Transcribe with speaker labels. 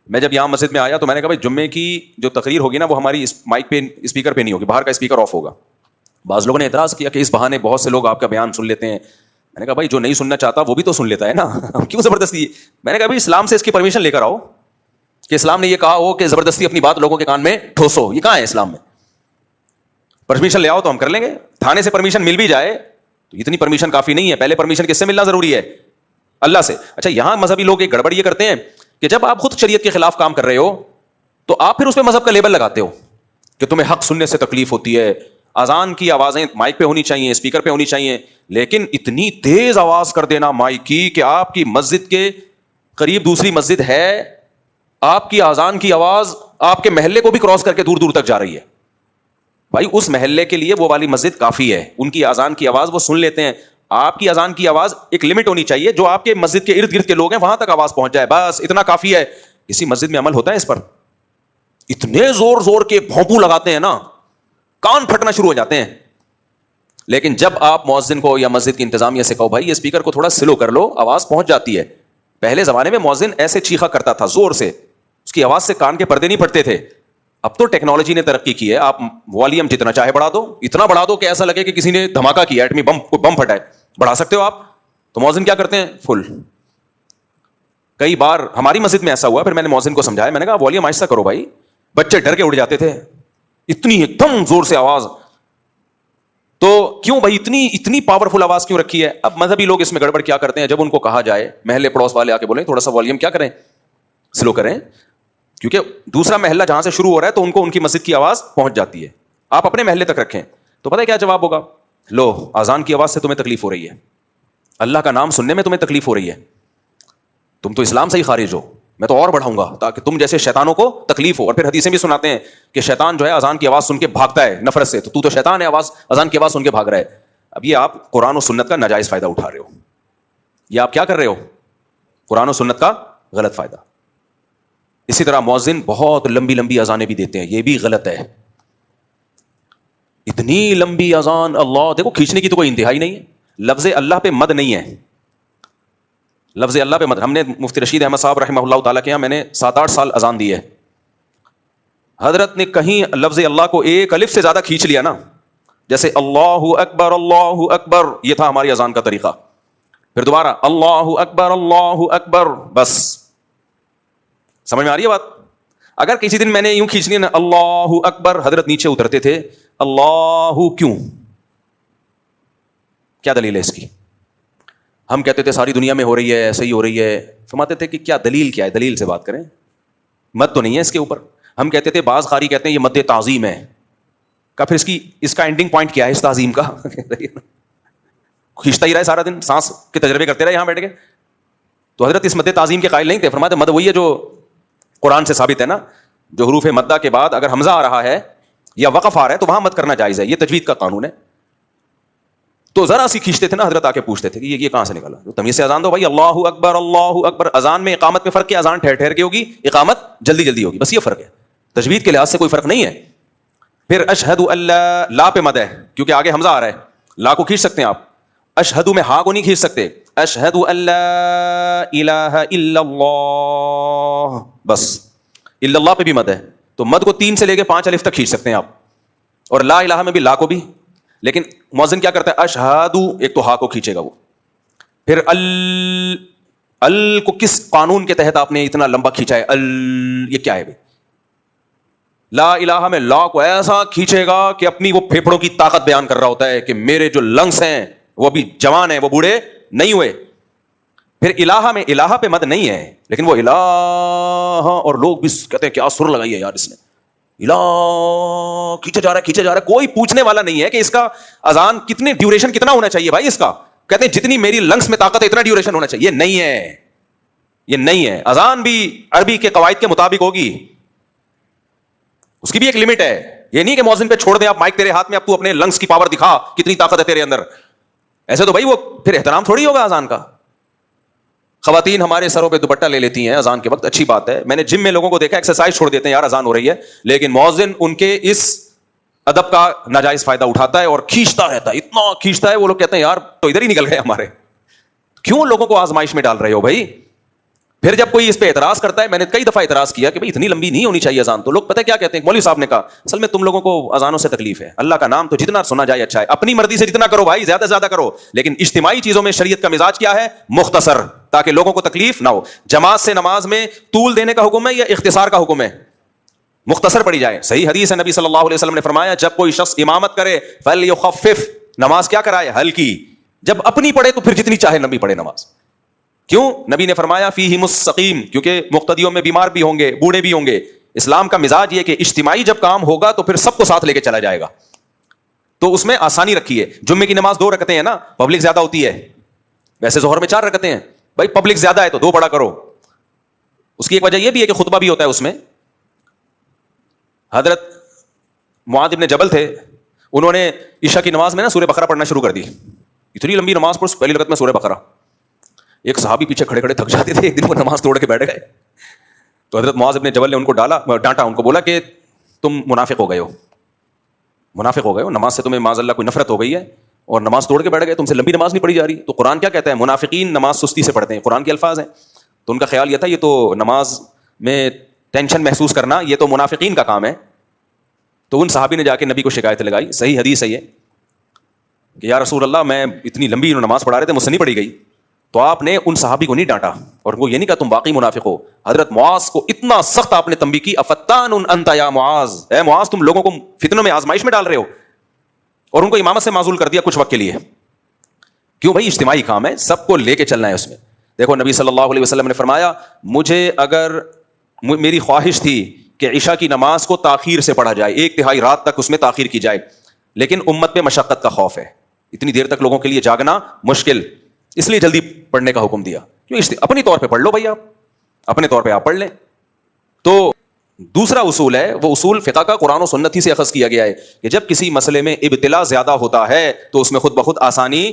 Speaker 1: میں جب یہاں مسجد میں آیا تو میں نے کہا بھائی جمعے کی جو تقریر ہوگی نا وہ ہماری مائک پہ اسپیکر پہ نہیں ہوگی, باہر کا اسپیکر آف ہوگا. بعض لوگوں نے اعتراض کیا کہ اس بہانے بہت سے لوگ آپ کا بیان سن لیتے ہیں. میں نے کہا بھائی جو نہیں سننا چاہتا وہ بھی تو سن لیتا ہے نا, کیوں زبردستی. میں نے کہا بھائی اسلام سے اس کی پرمیشن لے کر آؤ کہ اسلام نے یہ کہا ہو کہ زبردستی اپنی بات لوگوں کے کان میں ٹھوسو, یہ کہاں ہے اسلام میں؟ پرمیشن لے آؤ تو ہم کر لیں گے. تھانے سے پرمیشن مل بھی جائے تو اتنی پرمیشن کافی نہیں ہے, پہلے پرمیشن کس سے ملنا ضروری ہے؟ اللہ سے. اچھا یہاں مذہبی لوگ ایک گڑبڑ یہ کرتے ہیں کہ جب آپ خود شریعت کے خلاف کام کر رہے ہو تو آپ پھر اس پہ مذہب کا لیبل لگاتے ہو کہ تمہیں حق سننے سے تکلیف ہوتی ہے, اذان کی آوازیں مائک پہ ہونی چاہیے, اسپیکر پہ ہونی چاہیے, لیکن اتنی تیز آواز کر دینا مائک کی کہ آپ کی مسجد کے قریب دوسری مسجد ہے, آپ کی اذان کی آواز آپ کے محلے کو بھی کراس کر کے دور دور تک جا رہی ہے. بھائی اس محلے کے لیے وہ والی مسجد کافی ہے, ان کی اذان کی آواز وہ سن لیتے ہیں. آپ کی اذان کی آواز ایک لمٹ ہونی چاہیے, جو آپ کے مسجد کے ارد گرد کے لوگ ہیں وہاں تک آواز پہنچ جائے, بس اتنا کافی ہے. کسی مسجد میں عمل ہوتا ہے اس پر؟ اتنے زور زور کے بھونپو لگاتے ہیں نا, کان پھٹنا شروع ہو جاتے ہیں. لیکن جب آپ مؤذن کو یا مسجد کی انتظامیہ سے کہو بھائی یہ اسپیکر کو تھوڑا سلو کر لو, آواز پہنچ جاتی ہے. پہلے زمانے میں مؤذن ایسے چیخا کرتا تھا زور سے, اس کی آواز سے کان کے پردے نہیں پھٹتے تھے. اب تو ٹیکنالوجی نے ترقی کی ہے, آپ والیوم جتنا چاہے بڑھا دو, اتنا بڑھا دو کہ ایسا لگے کہ کسی نے دھماکہ کیا, ایٹمی بم پھٹا ہے, بڑھا سکتے ہو آپ. تو مؤذن کیا کرتے ہیں؟ فل. کئی بار ہماری مسجد میں ایسا ہوا, پھر میں نے مؤذن کو سمجھایا, میں نے کہا والیوم آہستہ کرو بھائی, بچے ڈر کے اڑ جاتے تھے, اتنی ایک دم زور سے آواز. تو کیوں بھائی اتنی پاورفل آواز کیوں رکھی ہے؟ اب مذہبی لوگ اس میں گڑبڑ کیا کرتے ہیں, جب ان کو کہا جائے, محلے پڑوس والے آ کے بولیں تھوڑا سا والیوم کیا کریں, سلو کریں, کیونکہ دوسرا محلہ جہاں سے شروع ہو رہا ہے تو ان کو ان کی مسجد کی آواز پہنچ جاتی ہے. آپ اپنے محلے تک رکھیں. تو پتہ ہے کیا جواب ہوگا؟ لو اذان کی آواز سے تمہیں تکلیف ہو رہی ہے, اللہ کا نام سننے میں تمہیں تکلیف ہو رہی ہے, تم تو اسلام سے ہی خارج ہو, میں تو اور بڑھاؤں گا تاکہ تم جیسے شیطانوں کو تکلیف ہو. اور پھر حدیثیں بھی سناتے ہیں کہ شیطان جو ہے اذان کی آواز سن کے بھاگتا ہے نفرت سے, تو شیطان ہے, اذان کی آواز سن کے بھاگ رہا ہے. اب یہ آپ قرآن و سنت کا ناجائز فائدہ اٹھا رہے ہو, یہ آپ کیا کر رہے ہو؟ قرآن و سنت کا غلط فائدہ. اسی طرح مؤذن بہت لمبی لمبی اذانیں بھی دیتے ہیں, یہ بھی غلط ہے. اتنی لمبی اذان, اللہ دیکھو کھینچنے کی تو کوئی انتہائی نہیں ہے. لفظ اللہ پہ مد نہیں ہے, لفظ اللہ پہ مد. ہم نے مفتی رشید احمد صاحب رحمہ اللہ تعالیٰ کے یہاں میں نے 7-8 سال اذان دی ہے. حضرت نے کہیں لفظ اللہ کو ایک الف سے زیادہ کھینچ لیا نا, جیسے اللہ اکبر, یہ تھا ہماری اذان کا طریقہ. پھر دوبارہ اللہ اکبر, بس. سمجھ میں آ رہی ہے بات؟ اگر کسی دن میں نے یوں کھینچنی نا اللہ اکبر, حضرت نیچے اترتے تھے, اللہ کیوں, کیا دلیل ہے اس کی؟ ہم کہتے تھے ساری دنیا میں ہو رہی ہے, ایسے ہی ہو رہی ہے. فرماتے تھے کہ کیا دلیل کیا ہے, دلیل سے بات کریں, مد تو نہیں ہے اس کے اوپر. ہم کہتے تھے بعض قاری کہتے ہیں یہ مد تعظیم ہے, کا پھر اس کا اینڈنگ پوائنٹ کیا ہے اس تعظیم کا؟ کھینچتا ہی رہے سارا دن, سانس کے تجربے کرتے رہے یہاں بیٹھ کے. تو حضرت اس مد تعظیم کے قائل نہیں تھے. فرماتے مد وہی ہے جو قرآن سے ثابت ہے نا, جو حروف مدہ کے بعد اگر حمزہ آ رہا ہے یا وقف آ رہا ہے تو وہاں مد کرنا جائز ہے, یہ تجوید کا قانون ہے. تو ذرا سی کھینچتے تھے نا, حضرت آ کے پوچھتے تھے کہ یہ کہاں سے نکلا, تو تمیز سے اذان دو بھائی, اللہ اکبر اللہ اکبر. اذان میں اقامت میں فرق ہے, اذان ٹھہر ٹھہر کے ہوگی, اقامت جلدی جلدی ہوگی, بس یہ فرق ہے. تجوید کے لحاظ سے کوئی فرق نہیں ہے. پھر اشہد اللہ, لا پہ مد ہے کیونکہ آگے حمزہ آ رہا ہے, لا کو کھینچ سکتے ہیں آپ. اشہد میں ہا کو نہیں کھینچ سکتے, اشہد اللہ الہ الا اللہ, بس. الا اللہ پہ بھی مد ہے, تو مد کو 3 سے لے کے 5 الف تک کھینچ سکتے ہیں آپ. اور لا الہ میں بھی لا کو بھی. لیکن مؤذن کیا کرتا ہے, اشہدو, ایک تو ہا کو کھینچے گا وہ. پھر ال کو کس قانون کے تحت آپ نے اتنا لمبا کھینچا ہے, یہ کیا ہے بھائی؟ لا الہ میں لا کو ایسا کھینچے گا کہ اپنی وہ پھیپھڑوں کی طاقت بیان کر رہا ہوتا ہے کہ میرے جو لنگس ہیں وہ بھی جوان ہیں, وہ بوڑھے نہیں ہوئے. پھر الہ میں الہ پہ مد نہیں ہے, لیکن وہ الہ, اور لوگ بھی کہتے ہیں کیا سر لگائی ہے یار اس نے, الہ کھینچے جا رہا ہے. کوئی پوچھنے والا نہیں ہے کہ اس کا اذان کتنی ڈیوریشن کتنا ہونا چاہیے بھائی اس کا. کہتے ہیں جتنی میری لنگس میں طاقت ہے اتنا ڈیوریشن ہونا چاہیے. نہیں ہے, یہ نہیں ہے. اذان بھی عربی کے قواعد کے مطابق ہوگی, اس کی بھی ایک لمٹ ہے. یہ نہیں کہ مؤذن پہ چھوڑ دیں آپ, مائک تیرے ہاتھ میں, اب تو اپنے لنگس کی پاور دکھا کتنی طاقت ہے تیرے اندر. ایسے تو بھائی وہ پھر احترام تھوڑی ہوگا اذان کا. خواتین ہمارے سروں پہ دوپٹہ لے لیتی ہیں اذان کے وقت, اچھی بات ہے. میں نے جم میں لوگوں کو دیکھا ایکسرسائز چھوڑ دیتے ہیں, یار اذان ہو رہی ہے, لیکن مؤذن ان کے اس ادب کا ناجائز فائدہ اٹھاتا ہے اور کھینچتا رہتا ہے, اتنا کھینچتا ہے. وہ لوگ کہتے ہیں یار تو ادھر ہی نکل گئے ہمارے. کیوں لوگوں کو آزمائش میں ڈال رہے ہو بھائی؟ پھر جب کوئی اس پہ اعتراض کرتا ہے, میں نے کئی دفعہ اعتراض کیا کہ بھائی اتنی لمبی نہیں ہونی چاہیے اذان, تو لوگ پتہ کیا کہتے ہیں, مولوی صاحب نے کہا اصل میں تم لوگوں کو اذانوں سے تکلیف ہے, اللہ کا نام تو جتنا سنا جائے اچھا ہے, اپنی مرضی سے جتنا کرو بھائی, زیادہ سے زیادہ کرو, لیکن اجتماعی چیزوں میں شریعت کا مزاج کیا ہے, مختصر, تاکہ لوگوں کو تکلیف نہ ہو. جماعت سے نماز میں طول دینے کا حکم ہے یا اختصار کا حکم ہے؟ مختصر پڑھی جائے. صحیح حدیث ہے, نبی صلی اللہ علیہ وسلم نے فرمایا جب کوئی شخص امامت کرے فلیخفف, نماز کیا کرائے, ہلکی, جب اپنی پڑھے تو پھر جتنی چاہے لمبی پڑھے نماز. کیوں؟ نبی نے فرمایا فیہم السقیم, کیونکہ مقتدیوں میں بیمار بھی ہوں گے, بوڑھے بھی ہوں گے. اسلام کا مزاج یہ کہ اجتماعی جب کام ہوگا تو پھر سب کو ساتھ لے کے چلا جائے گا, تو اس میں آسانی رکھی ہے. جمعے کی نماز 2 رکعتیں ہیں نا, پبلک زیادہ ہوتی ہے, ویسے ظہر میں 4 رکعتیں ہیں, بھائی پبلک زیادہ ہے تو 2 پڑھا کرو. اس کی ایک وجہ یہ بھی ہے کہ خطبہ بھی ہوتا ہے اس میں. حضرت معاذ بن جبل تھے, انہوں نے عشاء کی نماز میں نا سورہ بقرہ پڑھنا شروع کر دی. اتنی لمبی نماز پڑھ, پہلی رکعت میں سورہ بقرہ. ایک صحابی پیچھے کھڑے کھڑے تھک جاتے تھے, ایک دن وہ نماز توڑ کے بیٹھ گئے. تو حضرت معاذ بن جبل نے ان کو ڈانٹا, ان کو بولا کہ تم منافق ہو گئے ہو, منافق ہو گئے ہو, نماز سے تمہیں معاذ اللہ کوئی نفرت ہو گئی ہے اور نماز توڑ کے بیٹھ گئے, تم سے لمبی نماز نہیں پڑھی جا رہی. تو قرآن کیا کہتا ہے, منافقین نماز سستی سے پڑھتے ہیں, قرآن کے الفاظ ہیں. تو ان کا خیال یہ تھا یہ تو نماز میں ٹینشن محسوس کرنا یہ تو منافقین کا کام ہے. تو ان صحابی نے جا کے نبی کو شکایت لگائی, صحیح حدیث ہے یہ, کہ یا رسول اللہ میں اتنی لمبی نماز پڑھا رہے تھے, مجھ سے نہیں پڑھی گئی. تو آپ نے ان صحابی کو نہیں ڈانٹا اور وہ یہ نہیں کہا تم واقعی منافق ہو. حضرت معاذ کو اتنا سخت آپ نے تنبیہ کی, افتان انت یا معاذ, اے معاذ تم لوگوں کو فتنوں میں آزمائش میں ڈال رہے ہو, اور ان کو امامت سے معزول کر دیا کچھ وقت کے لیے. کیوں بھائی, اجتماعی کام ہے, سب کو لے کے چلنا ہے اس میں. دیکھو نبی صلی اللہ علیہ وسلم نے فرمایا مجھے اگر میری خواہش تھی کہ عشاء کی نماز کو تاخیر سے پڑھا جائے, 1/3 رات تک اس میں تاخیر کی جائے, لیکن امت پہ مشقت کا خوف ہے, اتنی دیر تک لوگوں کے لیے جاگنا مشکل, اس لیے جلدی پڑھنے کا حکم دیا. کیوں, اپنی طور پہ پڑھ لو بھائی, آپ اپنے طور پہ آپ پڑھ لیں. تو دوسرا اصول ہے, وہ اصول فقہ کا قرآن و سنت ہی سے اخذ کیا گیا ہے کہ جب کسی مسئلے میں ابتلا زیادہ ہوتا ہے تو اس میں خود بخود آسانی